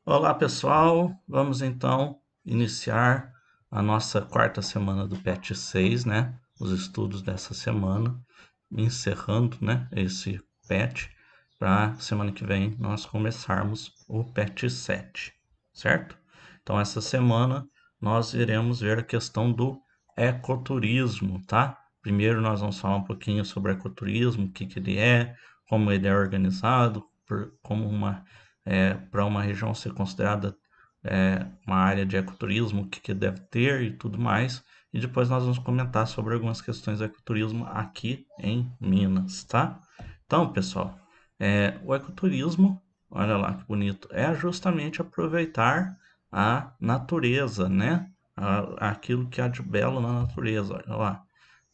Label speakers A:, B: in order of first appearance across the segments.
A: Olá pessoal, vamos então iniciar a nossa quarta semana do PET 6, né? Os estudos dessa semana, encerrando, né, esse PET, para semana que vem nós começarmos o PET 7, certo? Então essa semana nós iremos ver a questão do ecoturismo, tá? Primeiro nós vamos falar um pouquinho sobre o ecoturismo, o que que ele é, como ele é organizado, como para uma região ser considerada uma área de ecoturismo, o que, que deve ter e tudo mais. E depois nós vamos comentar sobre algumas questões do ecoturismo aqui em Minas, tá? Então, pessoal, o ecoturismo, olha lá que bonito, é justamente aproveitar a natureza, né? Aquilo que há de belo na natureza, olha lá.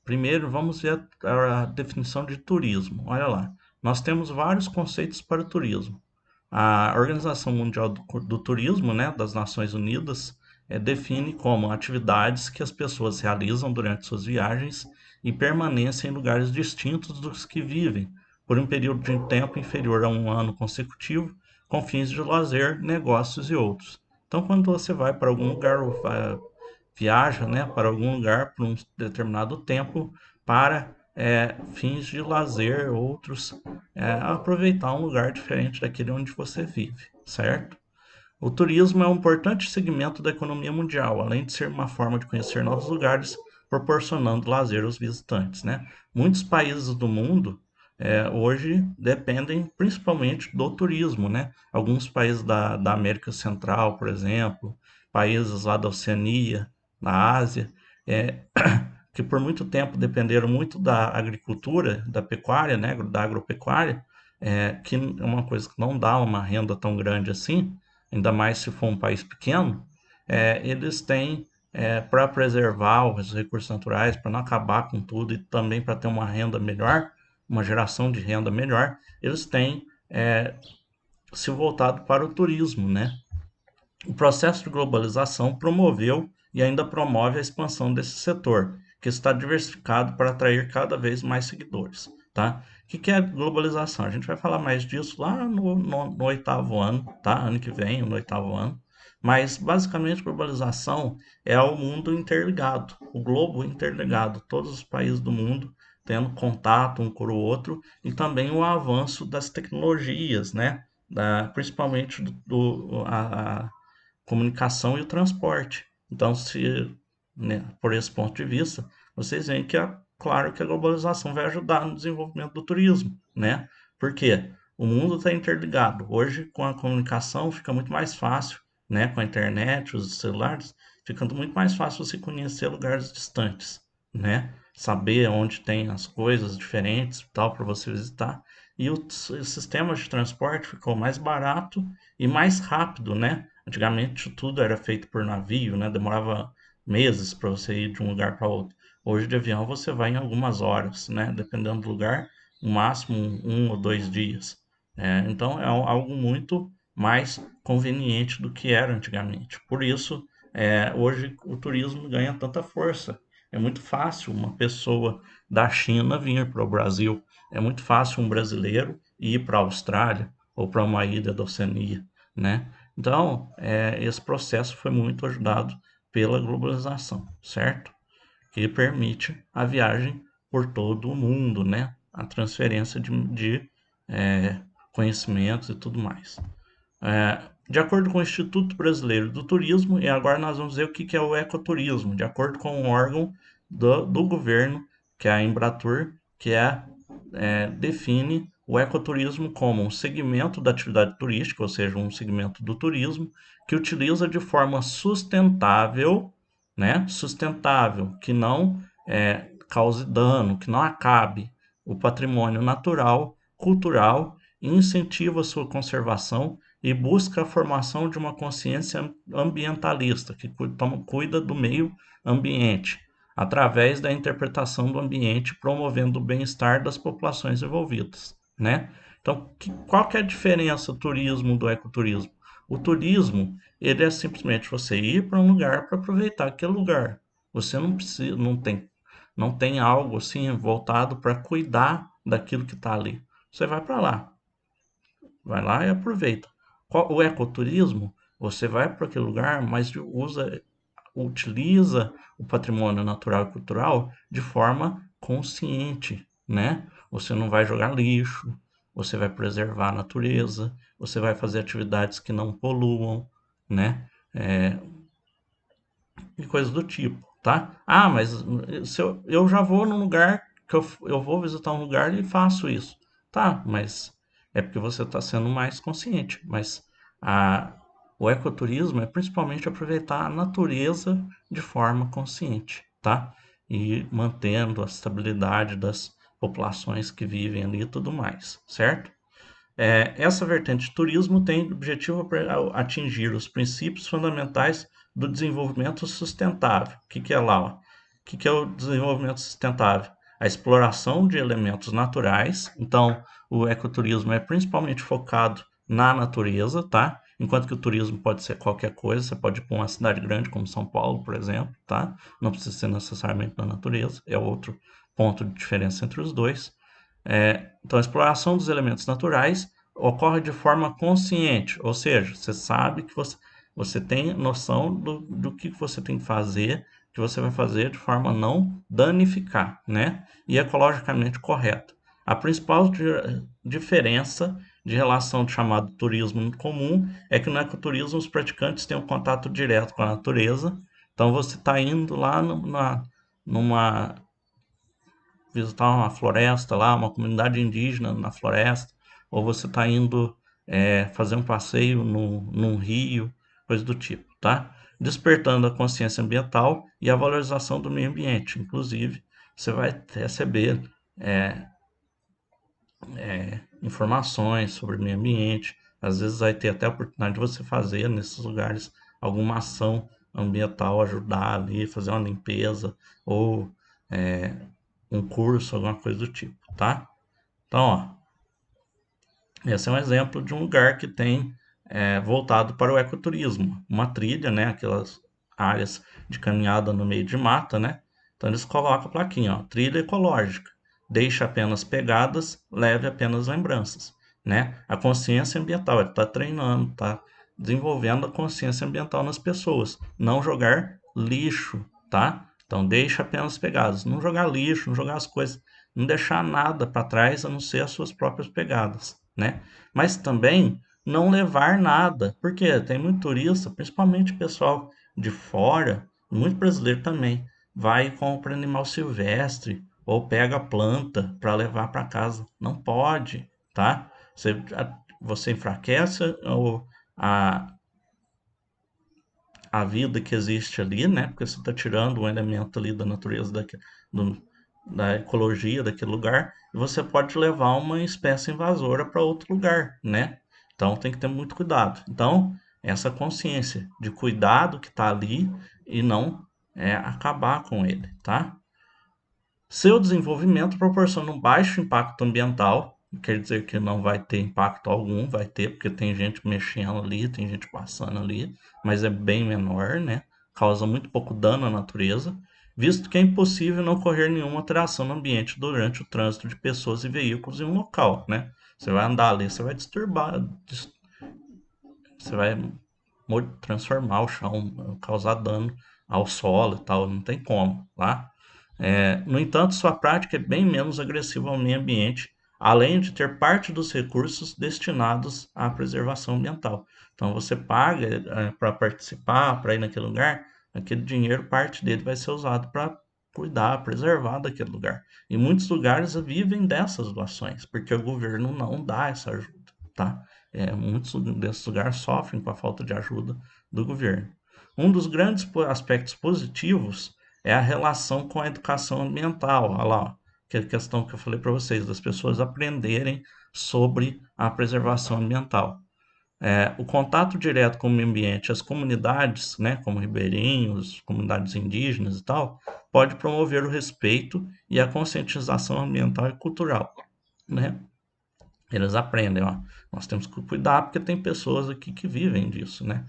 A: Primeiro, vamos ver a definição de turismo. Olha lá, nós temos vários conceitos para o turismo. A Organização Mundial do Turismo, né, das Nações Unidas, define como atividades que as pessoas realizam durante suas viagens e permanecem em lugares distintos dos que vivem, por um período de tempo inferior a um ano consecutivo, com fins de lazer, negócios e outros. Então, quando você vai para algum lugar ou viaja, né, para algum lugar por um determinado tempo para fins de lazer, outros aproveitar um lugar diferente daquele onde você vive, certo? O turismo é um importante segmento da economia mundial, além de ser uma forma de conhecer novos lugares, proporcionando lazer aos visitantes, né? Muitos países do mundo hoje dependem principalmente do turismo, né? Alguns países da América Central, por exemplo, países lá da Oceania, da Ásia, é, que por muito tempo dependeram muito da agricultura, da pecuária, né? Da agropecuária, que é uma coisa que não dá uma renda tão grande assim, ainda mais se for um país pequeno, eles têm, para preservar os recursos naturais, para não acabar com tudo e também para ter uma renda melhor, uma geração de renda melhor, eles têm se voltado para o turismo, né? O processo de globalização promoveu e ainda promove a expansão desse setor, que está diversificado para atrair cada vez mais seguidores. Tá? O que é globalização? A gente vai falar mais disso lá no oitavo ano, tá? Ano que vem, no oitavo ano. Mas, basicamente, globalização é o mundo interligado, o globo interligado, todos os países do mundo tendo contato um com o outro e também o avanço das tecnologias, né? Principalmente a comunicação e o transporte. Então, se, né, por esse ponto de vista, vocês veem que é claro que a globalização vai ajudar no desenvolvimento do turismo, né? Porque o mundo está interligado. Hoje, com a comunicação, fica muito mais fácil, né? Com a internet, os celulares, fica muito mais fácil você conhecer lugares distantes, né? Saber onde tem as coisas diferentes, tal, para você visitar. E o sistema de transporte ficou mais barato e mais rápido, né? Antigamente tudo era feito por navio, né? Demorava meses para você ir de um lugar para outro. Hoje de avião você vai em algumas horas, né? Dependendo do lugar, no máximo 1 ou 2 dias. Então é algo muito mais conveniente do que era antigamente. Por isso, hoje o turismo ganha tanta força. É muito fácil uma pessoa da China vir para o Brasil. É muito fácil um brasileiro ir para a Austrália ou para uma ilha da Oceania, né? Então, esse processo foi muito ajudado pela globalização, certo? Que permite a viagem por todo o mundo, né? A transferência de conhecimentos e tudo mais. De acordo com o Instituto Brasileiro do Turismo, e agora nós vamos ver o que é o ecoturismo, de acordo com um órgão do governo, que é a Embratur, que define o ecoturismo como um segmento da atividade turística, ou seja, um segmento do turismo, que utiliza de forma sustentável, né? Sustentável, que não cause dano, que não acabe o patrimônio natural, cultural, incentiva a sua conservação e busca a formação de uma consciência ambientalista, que cuida do meio ambiente, através da interpretação do ambiente, promovendo o bem-estar das populações envolvidas, né? Então, qual que é a diferença do turismo do ecoturismo? O turismo, ele é simplesmente você ir para um lugar para aproveitar aquele lugar. Você não precisa, não tem algo assim voltado para cuidar daquilo que está ali. Você vai para lá, vai lá e aproveita. O ecoturismo, você vai para aquele lugar, mas utiliza o patrimônio natural e cultural de forma consciente, né? Você não vai jogar lixo, você vai preservar a natureza, você vai fazer atividades que não poluam, né? É, e coisas do tipo, tá? Ah, mas se eu já vou num lugar que eu vou visitar um lugar e faço isso. Tá, mas é porque você está sendo mais consciente. Mas a, o ecoturismo é principalmente aproveitar a natureza de forma consciente, tá? E mantendo a estabilidade das populações que vivem ali e tudo mais, certo? Essa vertente de turismo tem o objetivo para atingir os princípios fundamentais do desenvolvimento sustentável. O que é lá? O que é o desenvolvimento sustentável? A exploração de elementos naturais. Então, o ecoturismo é principalmente focado na natureza, tá? Enquanto que o turismo pode ser qualquer coisa, você pode ir para uma cidade grande como São Paulo, por exemplo, tá? Não precisa ser necessariamente na natureza, é outro ponto de diferença entre os dois. Então, a exploração dos elementos naturais ocorre de forma consciente, ou seja, você sabe que você tem noção do que você tem que fazer, que você vai fazer de forma a não danificar, né? E ecologicamente correto. A principal diferença de relação ao chamado turismo comum é que no ecoturismo os praticantes têm um contato direto com a natureza. Então você está indo lá numa visitar uma floresta lá, uma comunidade indígena na floresta, ou você está indo fazer um passeio num rio, coisa do tipo, tá? Despertando a consciência ambiental e a valorização do meio ambiente. Inclusive, você vai receber é, informações sobre o meio ambiente. Às vezes vai ter até a oportunidade de você fazer nesses lugares alguma ação ambiental, ajudar ali, fazer uma limpeza ou é, um curso, alguma coisa do tipo, tá? Então, esse é um exemplo de um lugar que tem voltado para o ecoturismo, uma trilha, né? Aquelas áreas de caminhada no meio de mata, né? Então eles colocam a plaquinha, ó, trilha ecológica, deixe apenas pegadas, leve apenas lembranças, né? A consciência ambiental, ele está treinando, está desenvolvendo a consciência ambiental nas pessoas, não jogar lixo, tá? Então deixa apenas pegadas, não jogar lixo, não jogar as coisas, não deixar nada para trás a não ser as suas próprias pegadas, né? Mas também não levar nada, porque tem muito turista, principalmente pessoal de fora, muito brasileiro também, vai e compra animal silvestre ou pega planta para levar para casa. Não pode, tá? Você enfraquece a, a vida que existe ali, né? Porque você está tirando um elemento ali da natureza do, da ecologia daquele lugar, e você pode levar uma espécie invasora para outro lugar, né? Então tem que ter muito cuidado. Então, essa consciência de cuidado que está ali e não acabar com ele, tá? Seu desenvolvimento proporciona um baixo impacto ambiental, quer dizer que não vai ter impacto algum, vai ter, porque tem gente mexendo ali, tem gente passando ali, mas é bem menor, né? Causa muito pouco dano à natureza, visto que é impossível não ocorrer nenhuma alteração no ambiente durante o trânsito de pessoas e veículos em um local, né? Você vai andar ali, você vai você vai transformar o chão, causar dano ao solo e tal, não tem como, tá? No entanto, sua prática é bem menos agressiva ao meio ambiente, além de ter parte dos recursos destinados à preservação ambiental. Então, você paga para participar, para ir naquele lugar, aquele dinheiro, parte dele vai ser usado para cuidar, preservar daquele lugar. E muitos lugares vivem dessas doações, porque o governo não dá essa ajuda, tá? Muitos desses lugares sofrem com a falta de ajuda do governo. Um dos grandes aspectos positivos é a relação com a educação ambiental. Olha lá, ó, que é a questão que eu falei para vocês, das pessoas aprenderem sobre a preservação ambiental. O contato direto com o meio ambiente, as comunidades, né, como ribeirinhos, comunidades indígenas e tal, pode promover o respeito e a conscientização ambiental e cultural, né? Eles aprendem, ó, nós temos que cuidar porque tem pessoas aqui que vivem disso, né?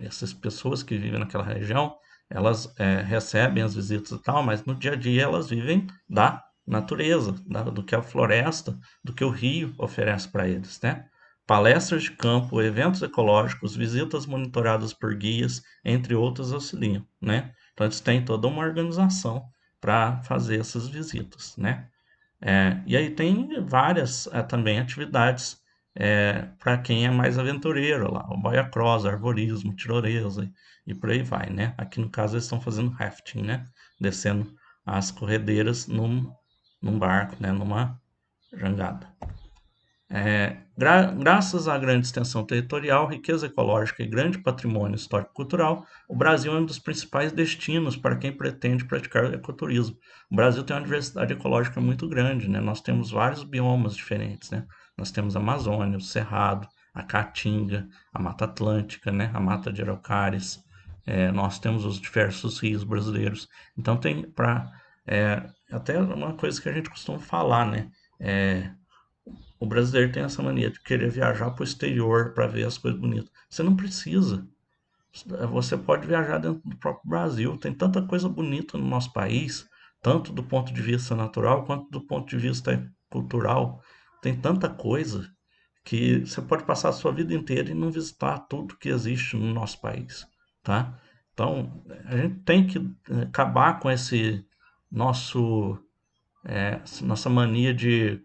A: Essas pessoas que vivem naquela região, elas recebem as visitas e tal, mas no dia a dia elas vivem da natureza, do que a floresta, do que o rio oferece para eles, né? palestras de campo, eventos ecológicos, visitas monitoradas por guias, entre outros auxiliam, né? Então eles têm toda uma organização para fazer essas visitas, né? E aí tem várias também atividades para quem é mais aventureiro lá, o boia cross, arvorismo, tirolesa e por aí vai, né? Aqui no caso eles estão fazendo rafting, né? Descendo as corredeiras num barco, né? Numa jangada. Graças à grande extensão territorial, riqueza ecológica e grande patrimônio histórico-cultural, o Brasil é um dos principais destinos para quem pretende praticar ecoturismo. O Brasil tem uma diversidade ecológica muito grande, né? Nós temos vários biomas diferentes, né? Nós temos a Amazônia, o Cerrado, a Caatinga, a Mata Atlântica, né? A Mata de Araucárias. Nós temos os diversos rios brasileiros. Então tem até uma coisa que a gente costuma falar, né? O brasileiro tem essa mania de querer viajar para o exterior para ver as coisas bonitas. Você não precisa. Você pode viajar dentro do próprio Brasil. Tem tanta coisa bonita no nosso país, tanto do ponto de vista natural quanto do ponto de vista cultural. Tem tanta coisa que você pode passar a sua vida inteira e não visitar tudo que existe no nosso país, tá? Então, a gente tem que acabar com esse nossa mania de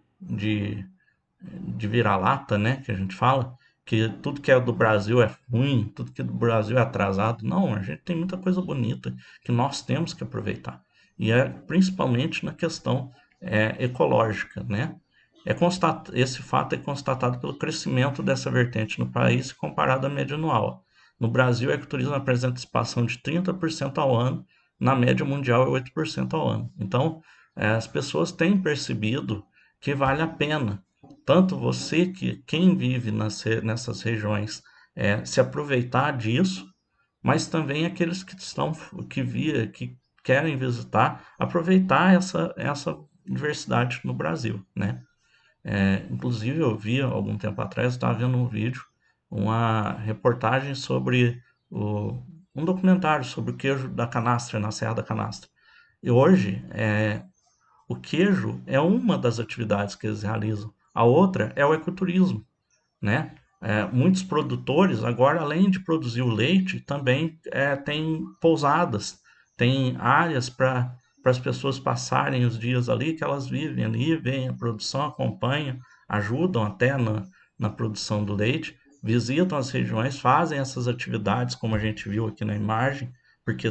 A: vira-lata, né? Que a gente fala, que tudo que é do Brasil é ruim, tudo que é do Brasil é atrasado. Não, a gente tem muita coisa bonita que nós temos que aproveitar. E principalmente na questão ecológica, né? Esse fato é constatado pelo crescimento dessa vertente no país comparado à média anual. No Brasil, o ecoturismo apresenta expansão de 30% ao ano, na média mundial é 8% ao ano. Então, as pessoas têm percebido que vale a pena tanto você quem vive nessas regiões se aproveitar disso, mas também aqueles que querem visitar, aproveitar essa diversidade no Brasil, né? Inclusive eu vi algum tempo atrás, estava vendo um vídeo, uma reportagem sobre um documentário sobre o queijo da canastra na Serra da Canastra. E hoje o queijo é uma das atividades que eles realizam. A outra é o ecoturismo, né? Muitos produtores agora, além de produzir o leite, também tem pousadas, tem áreas para as pessoas passarem os dias ali, que elas vivem ali, veem a produção, acompanham, ajudam até na produção do leite, visitam as regiões, fazem essas atividades, como a gente viu aqui na imagem, porque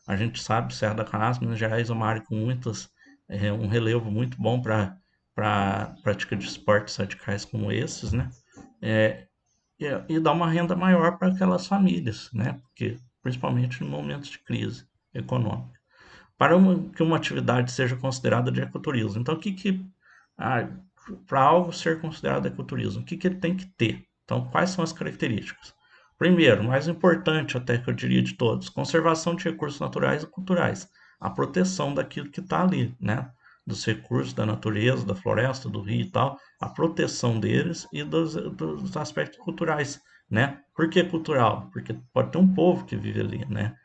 A: a gente sabe, Serra da Canastra, Minas Gerais é uma área com um relevo muito bom para prática de esportes radicais como esses, né? É, e dar uma renda maior para aquelas famílias, né? Porque, principalmente em momentos de crise econômica. Que uma atividade seja considerada de ecoturismo. Então, ah, para algo ser considerado ecoturismo, o que ele tem que ter? Então, quais são as características? Primeiro, mais importante até que eu diria de todos, conservação de recursos naturais e culturais. A proteção daquilo que está ali, né? Dos recursos da natureza, da floresta, do rio e tal, a proteção deles e dos aspectos culturais, né? Por que cultural? Porque pode ter um povo que vive ali, né?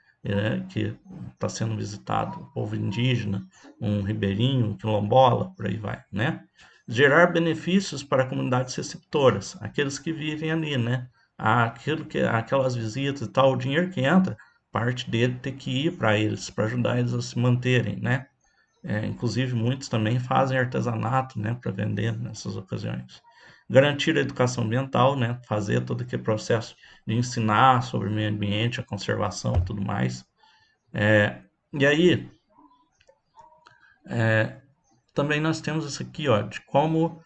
A: Que está sendo visitado, o povo indígena, um ribeirinho, um quilombola, por aí vai, né? Gerar benefícios para comunidades receptoras, aqueles que vivem ali, né? Aquelas visitas e tal, o dinheiro que entra, parte dele tem que ir para eles, para ajudar eles a se manterem, né? Inclusive, muitos também fazem artesanato, né, para vender nessas ocasiões. Garantir a educação ambiental, né, fazer todo aquele processo de ensinar sobre o meio ambiente, a conservação e tudo mais. E aí, também nós temos isso aqui, ó, de como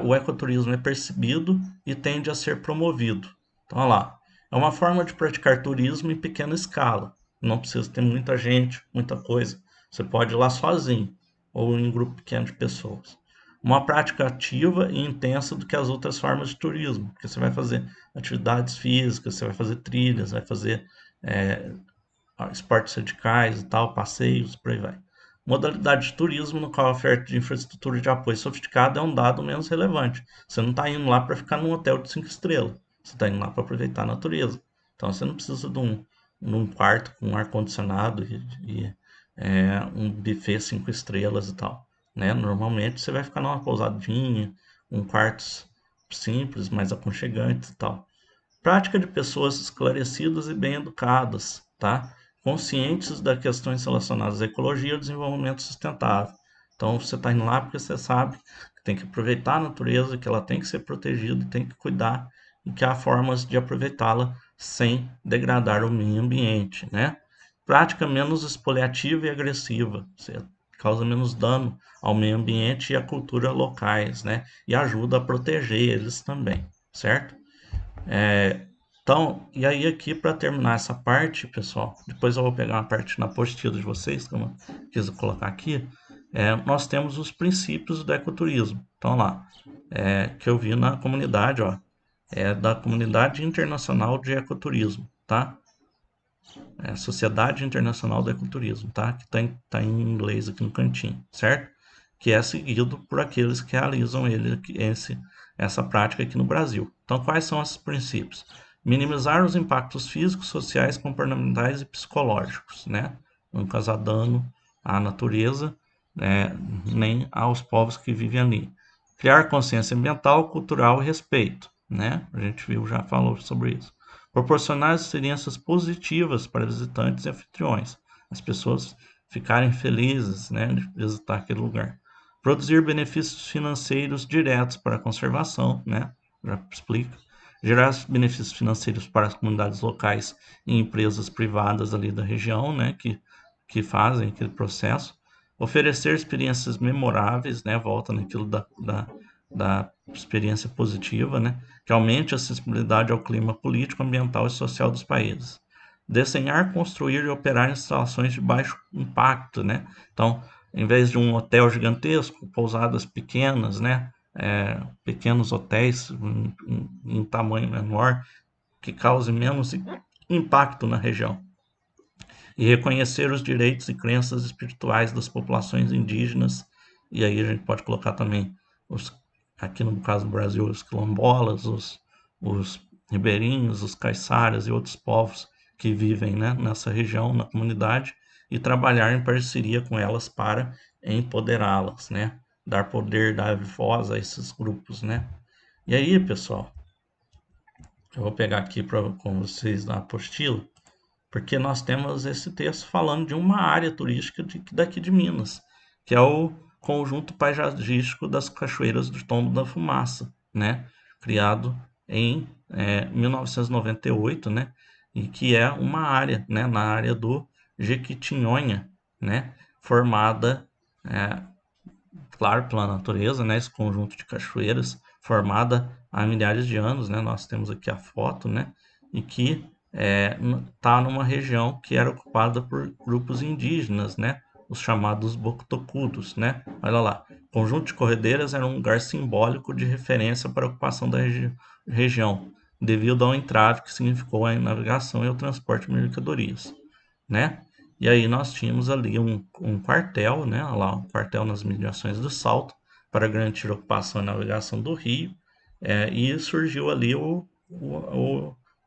A: o ecoturismo é percebido e tende a ser promovido. Então, olha lá, é uma forma de praticar turismo em pequena escala. Não precisa ter muita gente, muita coisa. Você pode ir lá sozinho ou em um grupo pequeno de pessoas. Uma prática ativa e intensa do que as outras formas de turismo, porque você vai fazer atividades físicas, você vai fazer trilhas, vai fazer é, esportes radicais e tal, passeios, por aí vai. Modalidade de turismo no qual a oferta de infraestrutura de apoio sofisticada é um dado menos relevante. Você não está indo lá para ficar num hotel de 5 estrelas. Você está indo lá para aproveitar a natureza. Então você não precisa de um quarto com ar-condicionado e um buffet 5 estrelas e tal. Né? Normalmente você vai ficar numa pousadinha, um quartos simples, mais aconchegantes e tal. Prática de pessoas esclarecidas e bem educadas, tá? Conscientes das questões relacionadas à ecologia e ao desenvolvimento sustentável. Então, você está indo lá porque você sabe que tem que aproveitar a natureza, que ela tem que ser protegida, tem que cuidar e que há formas de aproveitá-la sem degradar o meio ambiente, né? Prática menos expoliativa e agressiva, você causa menos dano ao meio ambiente e à cultura locais, né? E ajuda a proteger eles também, certo? Então, e aí aqui para terminar essa parte, pessoal, depois eu vou pegar uma parte na apostila de vocês, que eu não quis colocar aqui, nós temos os princípios do ecoturismo. Então lá, que eu vi na comunidade, ó, da Comunidade Internacional de Ecoturismo, tá? Sociedade Internacional do Ecoturismo, tá? Que tá em inglês aqui no cantinho, certo? Que é seguido por aqueles que realizam essa prática aqui no Brasil. Então, quais são esses princípios? Minimizar os impactos físicos, sociais, comportamentais e psicológicos, né? Não causar dano à natureza, né? Nem aos povos que vivem ali. Criar consciência ambiental, cultural e respeito, né? A gente viu, já falou sobre isso. Proporcionar experiências positivas para visitantes e anfitriões. As pessoas ficarem felizes, né, de visitar aquele lugar. Produzir benefícios financeiros diretos para a conservação, né, já explica. Gerar benefícios financeiros para as comunidades locais e empresas privadas ali da região, né, que fazem aquele processo. Oferecer experiências memoráveis, né, volta naquilo da experiência positiva, né, que aumente a acessibilidade ao clima político, ambiental e social dos países. Desenhar, construir e operar instalações de baixo impacto, né? Então, em vez de um hotel gigantesco, pousadas pequenas, né? Pequenos hotéis em tamanho menor, que causem menos impacto na região. E reconhecer os direitos e crenças espirituais das populações indígenas, e aí a gente pode colocar também os, aqui no caso do Brasil, os quilombolas, os ribeirinhos, os caiçaras e outros povos que vivem, né, nessa região, na comunidade, e trabalhar em parceria com elas para empoderá-las, né, dar poder, dar voz a esses grupos, né. E aí, pessoal, eu vou pegar aqui com vocês na apostila, porque nós temos esse texto falando de uma área turística daqui de Minas, que é o Conjunto Paisagístico das Cachoeiras do Tombo da Fumaça, né? Criado em 1998, né? E que é uma área, né? Na área do Jequitinhonha, né? Formada, é, claro, pela natureza, né? Esse conjunto de cachoeiras formada há milhares de anos, né? Nós temos aqui a foto, né? E que está numa região que era ocupada por grupos indígenas, né? Os chamados Boctocudos, né? Olha lá, o conjunto de corredeiras era um lugar simbólico de referência para a ocupação da região, devido ao entrave que significou a navegação e o transporte de mercadorias, né? E aí nós tínhamos ali um quartel, né? Lá, um quartel nas mediações do Salto, para garantir a ocupação e navegação do rio, e surgiu ali o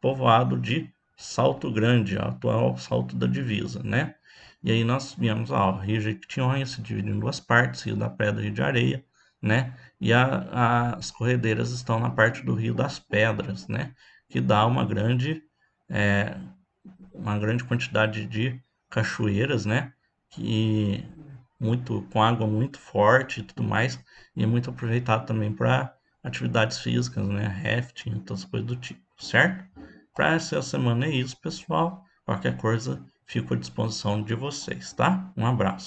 A: povoado de Salto Grande, a atual Salto da Divisa, né? E aí nós vimos, ó, o Rio Jequitinhonha se divide em duas partes, Rio da Pedra e Rio de Areia, né? E as corredeiras estão na parte do Rio das Pedras, né? Que dá é, uma grande quantidade de cachoeiras, né? Que com água muito forte e tudo mais, e é muito aproveitado também para atividades físicas, né? Rafting, outras coisas do tipo, certo? Para essa semana é isso, pessoal. Qualquer coisa, fico à disposição de vocês, tá? Um abraço.